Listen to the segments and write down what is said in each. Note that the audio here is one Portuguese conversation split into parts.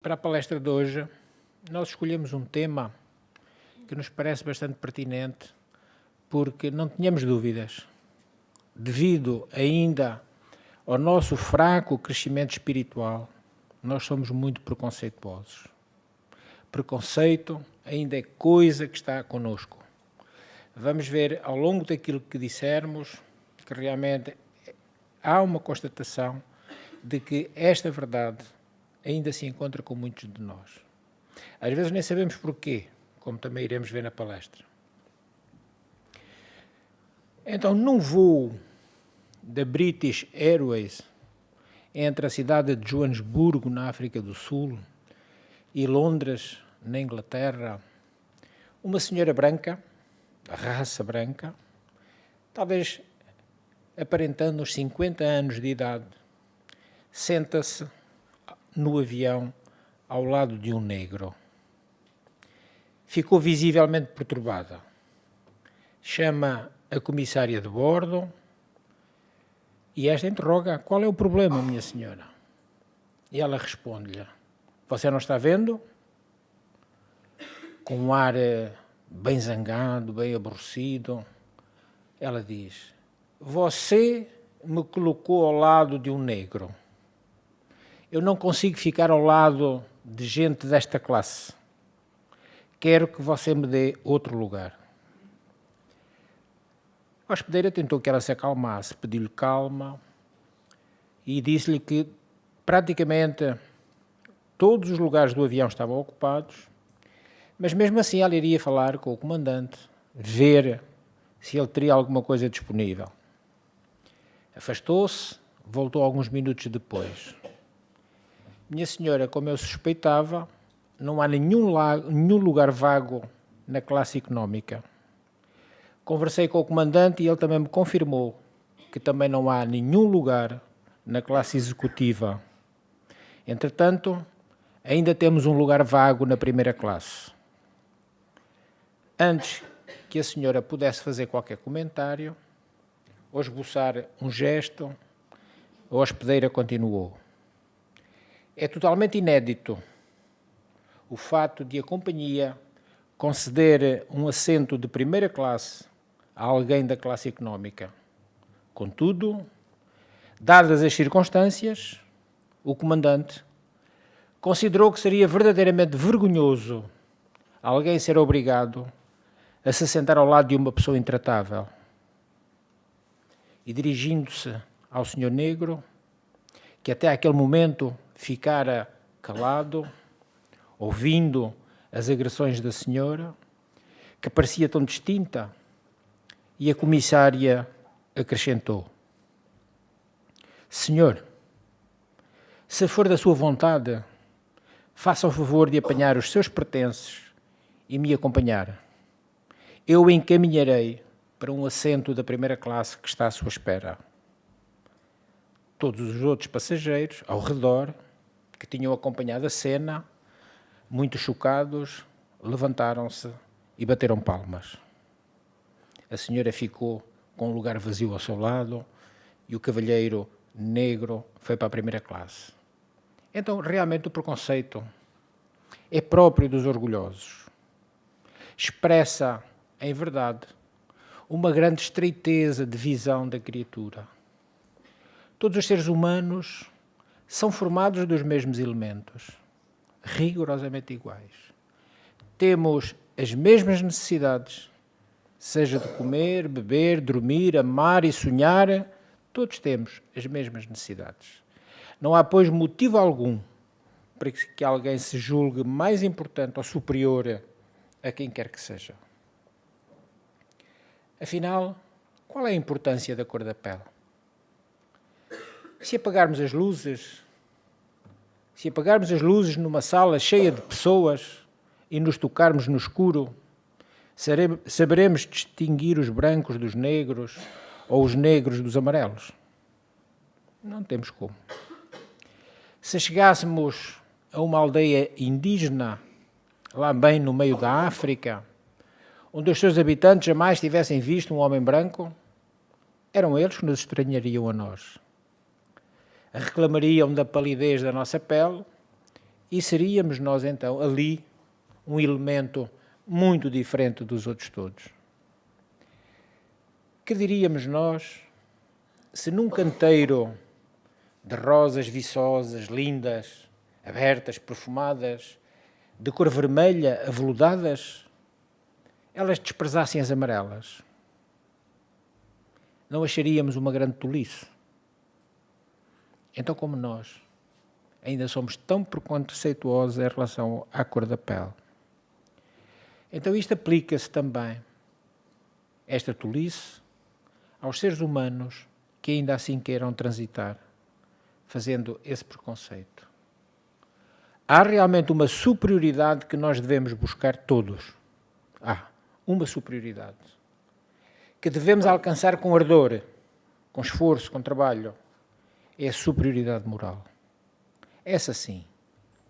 Para a palestra de hoje, nós escolhemos um tema que nos parece bastante pertinente, porque não tínhamos dúvidas, devido ainda ao nosso fraco crescimento espiritual, nós somos muito preconceituosos. Preconceito ainda é coisa que está connosco. Vamos ver ao longo daquilo que dissermos que realmente há uma constatação de que esta verdade ainda se encontra com muitos de nós. Às vezes nem sabemos porquê, como também iremos ver na palestra. Então, num voo da British Airways entre a cidade de Joanesburgo, na África do Sul, e Londres, na Inglaterra, uma senhora branca, raça branca, talvez aparentando uns 50 anos de idade, senta-se no avião ao lado de um negro. Ficou visivelmente perturbada. Chama a comissária de bordo e esta interroga: qual é o problema, minha senhora? E ela responde-lhe: você não está vendo? Com um ar bem zangado, bem aborrecido, ela diz: você me colocou ao lado de um negro. Eu não consigo ficar ao lado de gente desta classe. Quero que você me dê outro lugar. A hospedeira tentou que ela se acalmasse, pediu-lhe calma e disse-lhe que praticamente todos os lugares do avião estavam ocupados, mas mesmo assim ela iria falar com o comandante, ver se ele teria alguma coisa disponível. Afastou-se, voltou alguns minutos depois. Minha senhora, como eu suspeitava, não há nenhum lugar vago na classe económica. Conversei com o comandante e ele também me confirmou que também não há nenhum lugar na classe executiva. Entretanto, ainda temos um lugar vago na primeira classe. Antes que a senhora pudesse fazer qualquer comentário ou esboçar um gesto, a hospedeira continuou. É totalmente inédito o fato de a companhia conceder um assento de primeira classe a alguém da classe económica. Contudo, dadas as circunstâncias, o comandante considerou que seria verdadeiramente vergonhoso alguém ser obrigado a se sentar ao lado de uma pessoa intratável. E dirigindo-se ao senhor negro, que até aquele momento ficara calado, ouvindo as agressões da senhora, que parecia tão distinta, e a comissária acrescentou: senhor, se for da sua vontade, faça o favor de apanhar os seus pertences e me acompanhar. Eu o encaminharei para um assento da primeira classe que está à sua espera. Todos os outros passageiros ao redor, que tinham acompanhado a cena, muito chocados, levantaram-se e bateram palmas. A senhora ficou com um lugar vazio ao seu lado e o cavalheiro negro foi para a primeira classe. Então, realmente, o preconceito é próprio dos orgulhosos. Expressa, em verdade, uma grande estreiteza de visão da criatura. Todos os seres humanos são formados dos mesmos elementos, rigorosamente iguais. Temos as mesmas necessidades, seja de comer, beber, dormir, amar e sonhar, todos temos as mesmas necessidades. Não há, pois, motivo algum para que alguém se julgue mais importante ou superior a quem quer que seja. Afinal, qual é a importância da cor da pele? Se apagarmos as luzes numa sala cheia de pessoas e nos tocarmos no escuro, saberemos distinguir os brancos dos negros ou os negros dos amarelos? Não temos como. Se chegássemos a uma aldeia indígena, lá bem no meio da África, onde os seus habitantes jamais tivessem visto um homem branco, eram eles que nos estranhariam a nós. Reclamariam da palidez da nossa pele E seríamos nós, então, ali, um elemento muito diferente dos outros todos. Que diríamos nós se num canteiro de rosas viçosas, lindas, abertas, perfumadas, de cor vermelha, aveludadas, elas desprezassem as amarelas? Não acharíamos uma grande tolice? Então, como nós ainda somos tão preconceituosos em relação à cor da pele? Então isto aplica-se também, esta tolice, aos seres humanos que ainda assim queiram transitar, fazendo esse preconceito. Há realmente uma superioridade que nós devemos buscar todos. Há uma superioridade que devemos alcançar com ardor, com esforço, com trabalho. É a superioridade moral. Essa sim,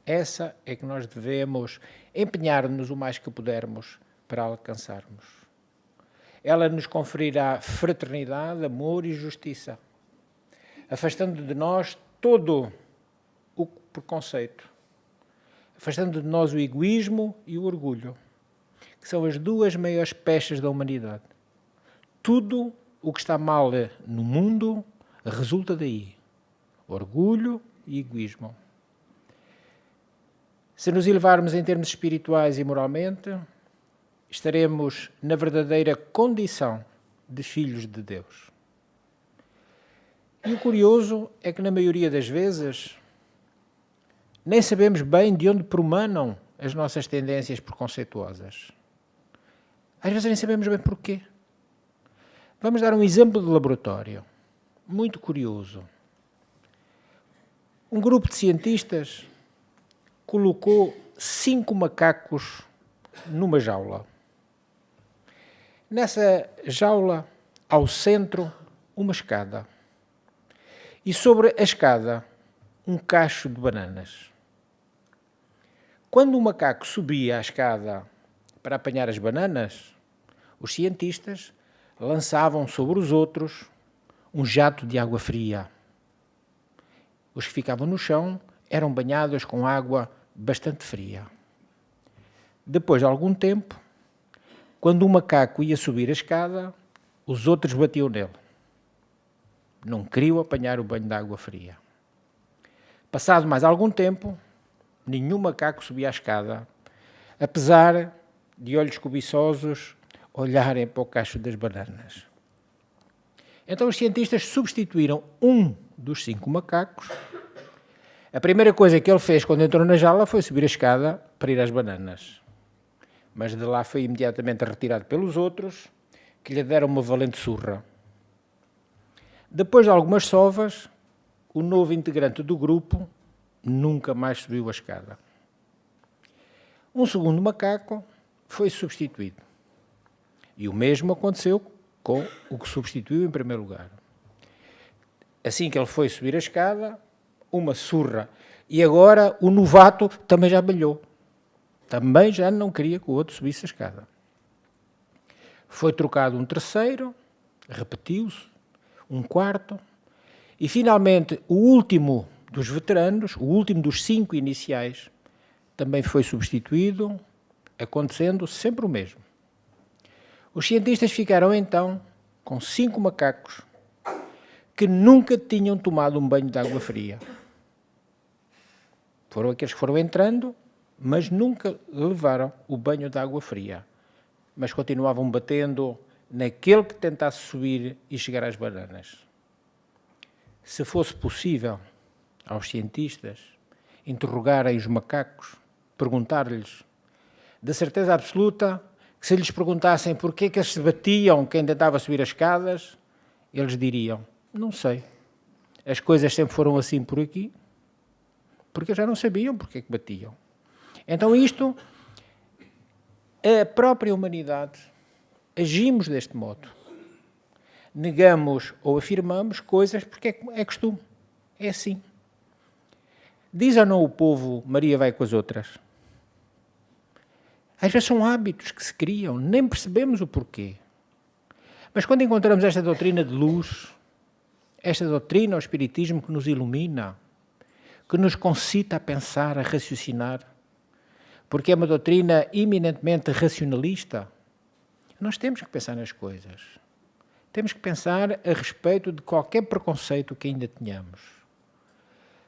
essa é que nós devemos empenhar-nos o mais que pudermos para alcançarmos. Ela nos conferirá fraternidade, amor e justiça, afastando de nós todo o preconceito, afastando de nós o egoísmo e o orgulho, que são as duas maiores pechas da humanidade. Tudo o que está mal no mundo resulta daí, orgulho e egoísmo. Se nos elevarmos em termos espirituais e moralmente, estaremos na verdadeira condição de filhos de Deus. E o curioso é que, na maioria das vezes, nem sabemos bem de onde promanam as nossas tendências preconceituosas. Às vezes nem sabemos bem porquê. Vamos dar um exemplo de laboratório, muito curioso. Um grupo de cientistas colocou 5 macacos numa jaula. Nessa jaula, ao centro, uma escada. E sobre a escada, um cacho de bananas. Quando o macaco subia a escada para apanhar as bananas, os cientistas lançavam sobre os outros um jato de água fria. Os que ficavam no chão eram banhados com água bastante fria. Depois de algum tempo, quando o macaco ia subir a escada, os outros batiam nele. Não queriam apanhar o banho de água fria. Passado mais algum tempo, nenhum macaco subia a escada, apesar de olhos cobiçosos olharem para o cacho das bananas. Então os cientistas substituíram um dos 5 macacos. A primeira coisa que ele fez quando entrou na jaula foi subir a escada para ir às bananas. Mas de lá foi imediatamente retirado pelos outros, que lhe deram uma valente surra. Depois de algumas sovas, o novo integrante do grupo nunca mais subiu a escada. Um segundo macaco foi substituído. E o mesmo aconteceu com o que substituiu em primeiro lugar. Assim que ele foi subir a escada, uma surra. E agora o novato também já balhou. Também já não queria que o outro subisse a escada. Foi trocado um terceiro, repetiu-se, um quarto, e finalmente o último dos veteranos, o último dos 5 iniciais, também foi substituído, acontecendo sempre o mesmo. Os cientistas ficaram então com 5 macacos que nunca tinham tomado um banho de água fria. Foram aqueles que foram entrando, mas nunca levaram o banho de água fria. Mas continuavam batendo naquele que tentasse subir e chegar às bananas. Se fosse possível aos cientistas interrogarem os macacos, perguntar-lhes, de certeza absoluta, que se lhes perguntassem porquê é que eles se batiam quem tentava subir as escadas, eles diriam, não sei, as coisas sempre foram assim por aqui, porque já não sabiam porquê que batiam. Então isto, a própria humanidade, agimos deste modo. Negamos ou afirmamos coisas porque é costume. É assim. Diz ou não o povo, Maria vai com as outras? Às vezes são hábitos que se criam, nem percebemos o porquê. Mas quando encontramos esta doutrina de luz, esta doutrina, o Espiritismo que nos ilumina, que nos concita a pensar, a raciocinar, porque é uma doutrina eminentemente racionalista. Nós temos que pensar nas coisas. Temos que pensar a respeito de qualquer preconceito que ainda tenhamos.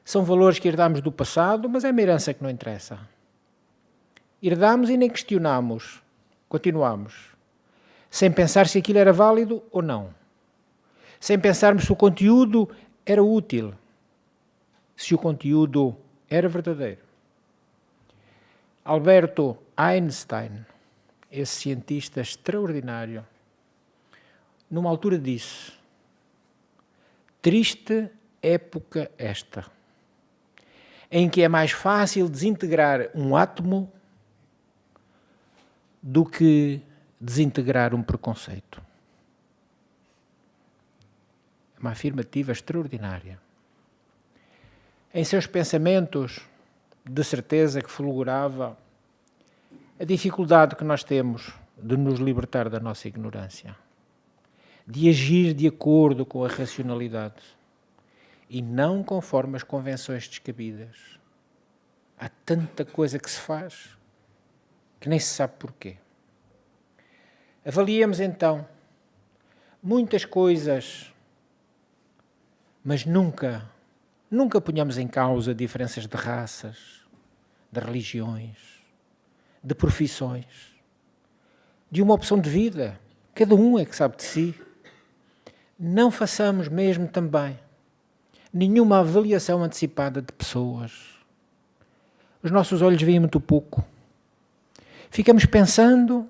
São valores que herdamos do passado, mas é uma herança que não interessa. Herdamos e nem questionamos. Continuamos. Sem pensar se aquilo era válido ou não. Sem pensarmos se o conteúdo era útil. Se o conteúdo era verdadeiro. Alberto Einstein, esse cientista extraordinário, numa altura disse: triste época esta, em que é mais fácil desintegrar um átomo do que desintegrar um preconceito. É uma afirmativa extraordinária. Em seus pensamentos, de certeza que fulgurava a dificuldade que nós temos de nos libertar da nossa ignorância, de agir de acordo com a racionalidade e não conforme as convenções descabidas. Há tanta coisa que se faz que nem se sabe porquê. Avaliemos então muitas coisas, mas nunca ponhamos em causa diferenças de raças, de religiões, de profissões, de uma opção de vida. Cada um é que sabe de si. Não façamos mesmo também nenhuma avaliação antecipada de pessoas. Os nossos olhos veem muito pouco. Ficamos pensando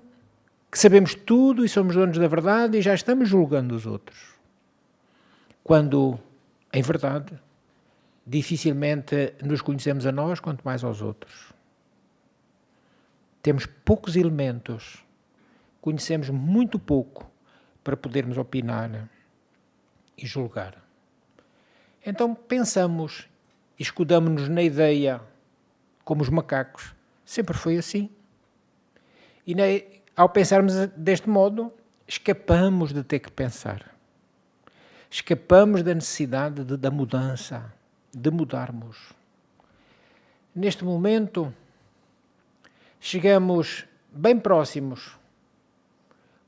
que sabemos tudo e somos donos da verdade e já estamos julgando os outros. Quando, em verdade, dificilmente nos conhecemos a nós, quanto mais aos outros. Temos poucos elementos, conhecemos muito pouco para podermos opinar e julgar. Então pensamos, escudamos-nos na ideia, como os macacos, sempre foi assim. E ao pensarmos deste modo, escapamos de ter que pensar. Escapamos da necessidade da mudança, de mudarmos. Neste momento, chegamos bem próximos,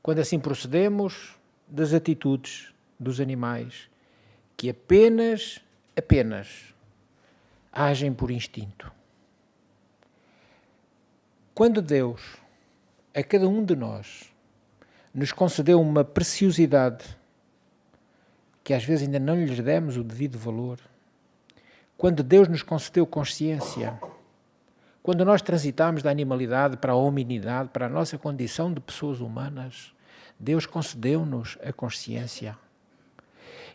quando assim procedemos, das atitudes dos animais, que apenas agem por instinto. Quando Deus, a cada um de nós, nos concedeu uma preciosidade que às vezes ainda não lhes demos o devido valor, quando Deus nos concedeu consciência, quando nós transitamos da animalidade para a hominidade, para a nossa condição de pessoas humanas, Deus concedeu-nos a consciência.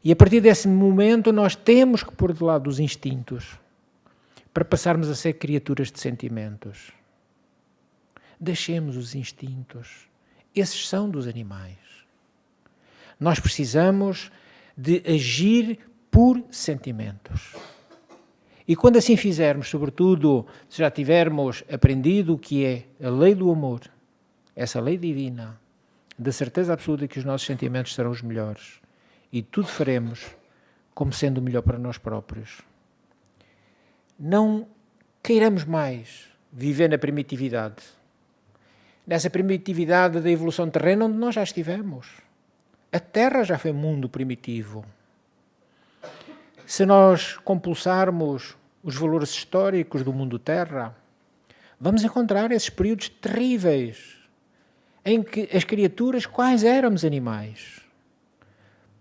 E a partir desse momento nós temos que pôr de lado os instintos para passarmos a ser criaturas de sentimentos. Deixemos os instintos. Esses são dos animais. Nós precisamos de agir por sentimentos. E quando assim fizermos, sobretudo se já tivermos aprendido o que é a lei do amor, essa lei divina, da certeza absoluta que os nossos sentimentos serão os melhores e tudo faremos como sendo o melhor para nós próprios. Não queiramos mais viver na primitividade, nessa primitividade da evolução terrena onde nós já estivemos. A Terra já foi mundo primitivo. Se nós compulsarmos os valores históricos do mundo Terra, vamos encontrar esses períodos terríveis em que as criaturas quais éramos animais.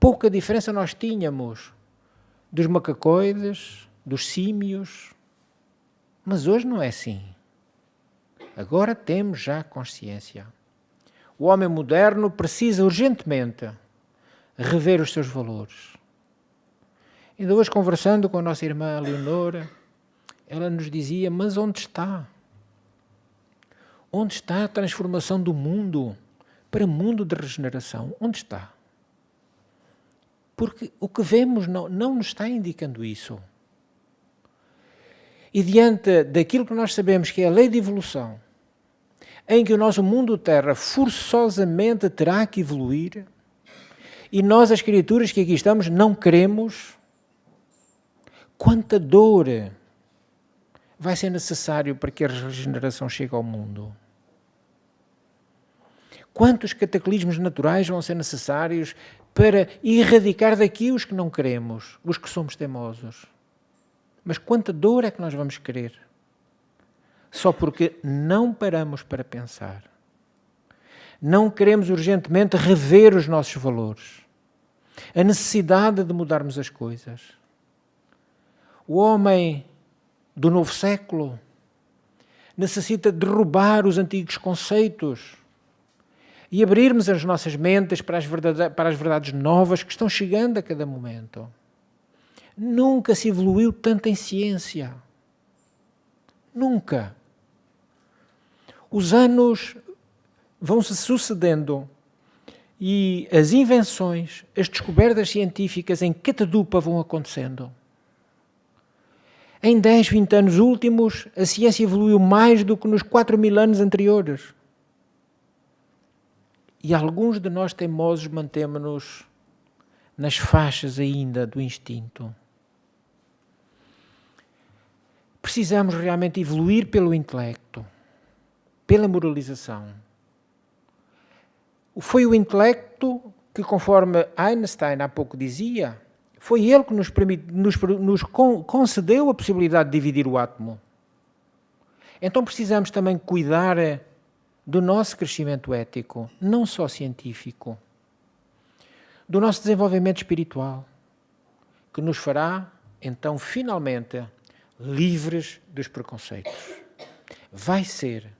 Pouca diferença nós tínhamos dos macacoides, dos símios, mas hoje não é assim. Agora temos já consciência. O homem moderno precisa urgentemente rever os seus valores. Ainda hoje, conversando com a nossa irmã Leonora, ela nos dizia, mas onde está? Onde está a transformação do mundo para mundo de regeneração? Onde está? Porque o que vemos não nos está indicando isso. E diante daquilo que nós sabemos que é a lei de evolução, em que o nosso mundo Terra forçosamente terá que evoluir, e nós, as criaturas que aqui estamos, não queremos, quanta dor vai ser necessário para que a regeneração chegue ao mundo? Quantos cataclismos naturais vão ser necessários para erradicar daqui os que não queremos, os que somos teimosos? Mas quanta dor é que nós vamos querer? Só porque não paramos para pensar. Não queremos urgentemente rever os nossos valores. A necessidade de mudarmos as coisas. O homem do novo século necessita derrubar os antigos conceitos e abrirmos as nossas mentes para as verdades novas que estão chegando a cada momento. Nunca se evoluiu tanto em ciência. Nunca. Os anos vão-se sucedendo e as invenções, as descobertas científicas em catadupa vão acontecendo. Em 10, 20 anos últimos, a ciência evoluiu mais do que nos 4.000 anos anteriores. E alguns de nós teimosos mantemos-nos nas faixas ainda do instinto. Precisamos realmente evoluir pelo intelecto, pela moralização. Foi o intelecto que, conforme Einstein há pouco dizia, foi ele que nos concedeu a possibilidade de dividir o átomo. Então precisamos também cuidar do nosso crescimento ético, não só científico, do nosso desenvolvimento espiritual, que nos fará, então, finalmente, livres dos preconceitos. Vai ser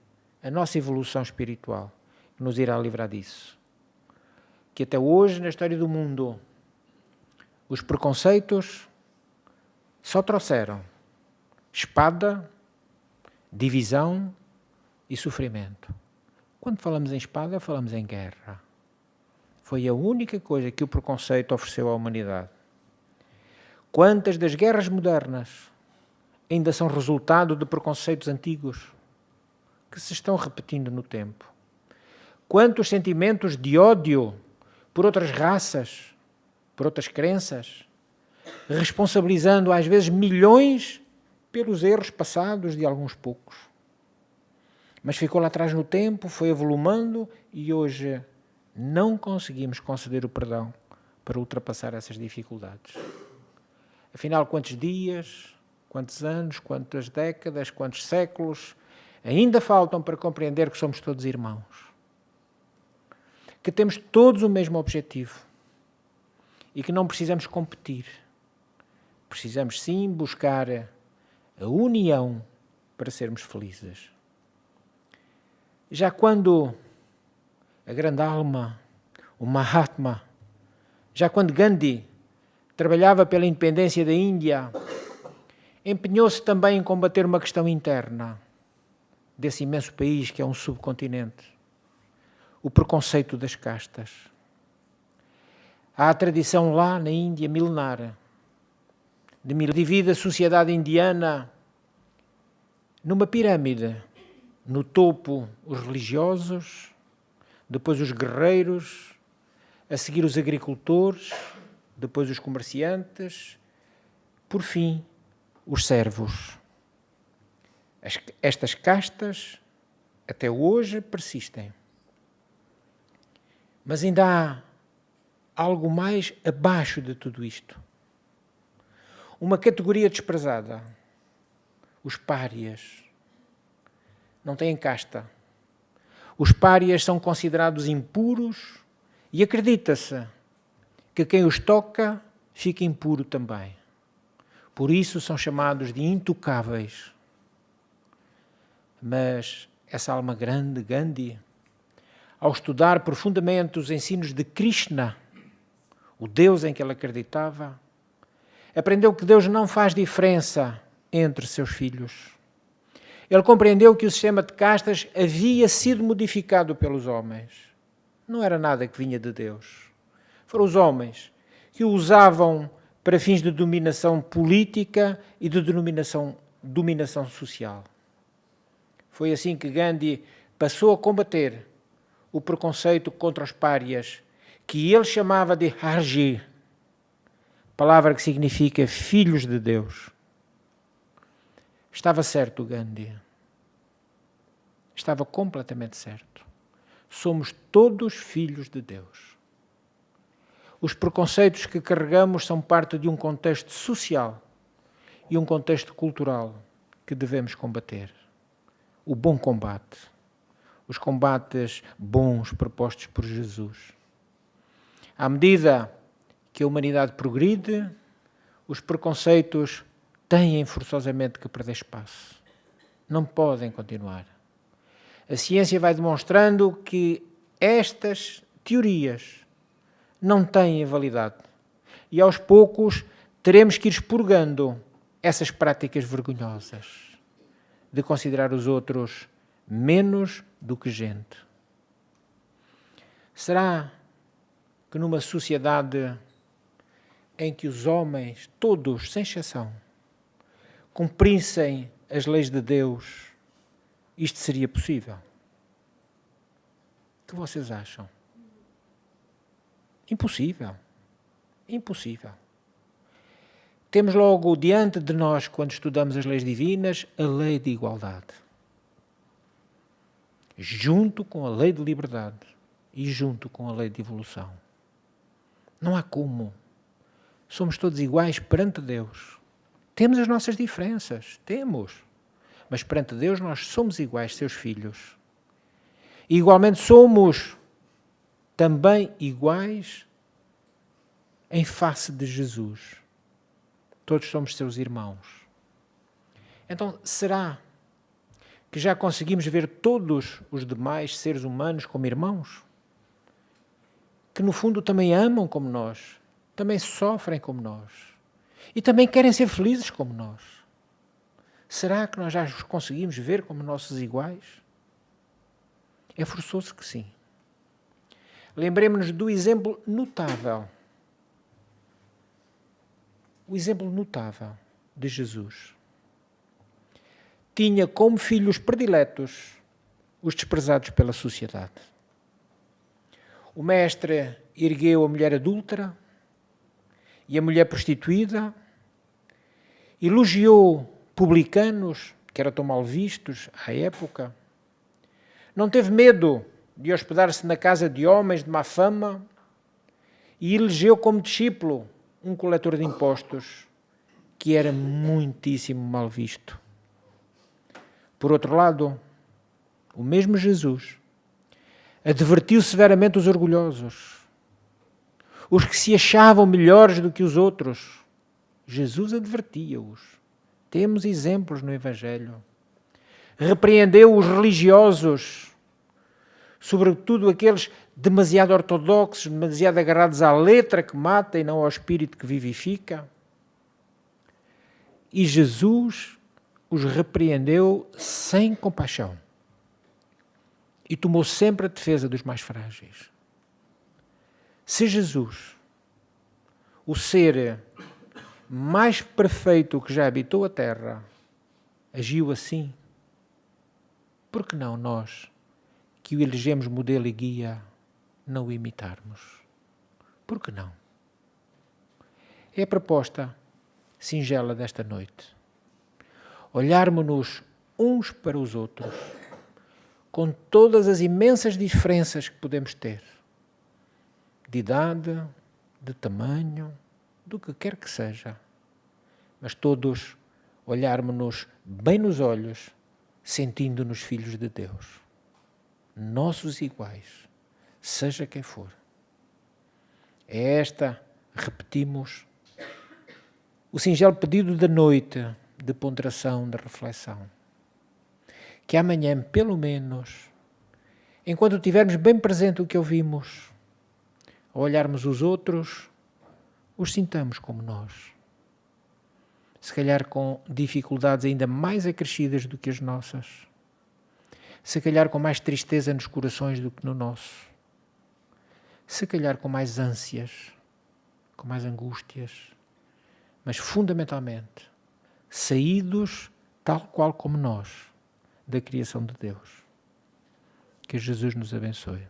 a nossa evolução espiritual que nos irá livrar disso. Que até hoje, na história do mundo, os preconceitos só trouxeram espada, divisão e sofrimento. Quando falamos em espada, falamos em guerra. Foi a única coisa que o preconceito ofereceu à humanidade. Quantas das guerras modernas ainda são resultado de preconceitos antigos que se estão repetindo no tempo? Quantos sentimentos de ódio por outras raças, por outras crenças, responsabilizando às vezes milhões pelos erros passados de alguns poucos. Mas ficou lá atrás no tempo, foi avolumando e hoje não conseguimos conceder o perdão para ultrapassar essas dificuldades. Afinal, quantos dias, quantos anos, quantas décadas, quantos séculos ainda faltam para compreender que somos todos irmãos? Que temos todos o mesmo objetivo e que não precisamos competir. Precisamos sim buscar a união para sermos felizes. Já quando a grande alma, o Mahatma, já quando Gandhi trabalhava pela independência da Índia, empenhou-se também em combater uma questão interna desse imenso país que é um subcontinente, o preconceito das castas. Há a tradição lá na Índia milenar divide a sociedade indiana numa pirâmide. No topo, os religiosos, depois os guerreiros, a seguir os agricultores, depois os comerciantes, por fim, os servos. Estas castas até hoje persistem. Mas ainda há algo mais abaixo de tudo isto. Uma categoria desprezada. Os párias. Não têm casta. Os párias são considerados impuros e acredita-se que quem os toca fica impuro também. Por isso são chamados de intocáveis. Mas essa alma grande, Gandhi, ao estudar profundamente os ensinos de Krishna, o Deus em que ele acreditava, aprendeu que Deus não faz diferença entre seus filhos. Ele compreendeu que o sistema de castas havia sido modificado pelos homens. Não era nada que vinha de Deus. Foram os homens que o usavam para fins de dominação política e de dominação social. Foi assim que Gandhi passou a combater o preconceito contra os párias, que ele chamava de Harji, palavra que significa filhos de Deus. Estava certo o Gandhi. Estava completamente certo. Somos todos filhos de Deus. Os preconceitos que carregamos são parte de um contexto social e um contexto cultural que devemos combater. O bom combate. Os combates bons propostos por Jesus. À medida que a humanidade progride, os preconceitos têm forçosamente que perder espaço. Não podem continuar. A ciência vai demonstrando que estas teorias não têm validade. E aos poucos teremos que ir expurgando essas práticas vergonhosas de considerar os outros menos do que gente. Será que numa sociedade em que os homens, todos, sem exceção, cumprissem as leis de Deus, isto seria possível? O que vocês acham? Impossível. Impossível. Temos logo diante de nós, quando estudamos as leis divinas, a lei de igualdade. Junto com a lei de liberdade e junto com a lei de evolução. Não há como. Somos todos iguais perante Deus. Temos as nossas diferenças, temos. Mas perante Deus nós somos iguais, seus filhos. E igualmente somos também iguais em face de Jesus. Todos somos seus irmãos. Então, será que já conseguimos ver todos os demais seres humanos como irmãos? Que no fundo também amam como nós, também sofrem como nós e também querem ser felizes como nós. Será que nós já os conseguimos ver como nossos iguais? É forçoso que sim. Lembremos-nos do exemplo notável. O exemplo notável de Jesus. Tinha como filhos prediletos os desprezados pela sociedade. O mestre ergueu a mulher adúltera e a mulher prostituída, elogiou publicanos, que eram tão mal vistos à época, não teve medo de hospedar-se na casa de homens de má fama e elegeu como discípulo um coletor de impostos que era muitíssimo mal visto. Por outro lado, o mesmo Jesus advertiu severamente os orgulhosos, os que se achavam melhores do que os outros. Jesus advertia-os. Temos exemplos no Evangelho. Repreendeu os religiosos, sobretudo aqueles demasiado ortodoxos, demasiado agarrados à letra que mata e não ao espírito que vivifica. E Jesus os repreendeu sem compaixão e tomou sempre a defesa dos mais frágeis. Se Jesus, o ser mais perfeito que já habitou a terra, agiu assim, por que não nós, que o elegemos modelo e guia, não o imitarmos? Por que não? É a proposta singela desta noite. Olharmos-nos uns para os outros, com todas as imensas diferenças que podemos ter, de idade, de tamanho, do que quer que seja, mas todos olharmos-nos bem nos olhos, sentindo-nos filhos de Deus, nossos iguais, seja quem for. É esta, repetimos, o singelo pedido da noite, de ponderação, de reflexão. Que amanhã, pelo menos, enquanto tivermos bem presente o que ouvimos, ao olharmos os outros, os sintamos como nós. Se calhar com dificuldades ainda mais acrescidas do que as nossas. Se calhar com mais tristeza nos corações do que no nosso. Se calhar com mais ânsias, com mais angústias. Mas fundamentalmente, saídos tal qual como nós, da criação de Deus. Que Jesus nos abençoe.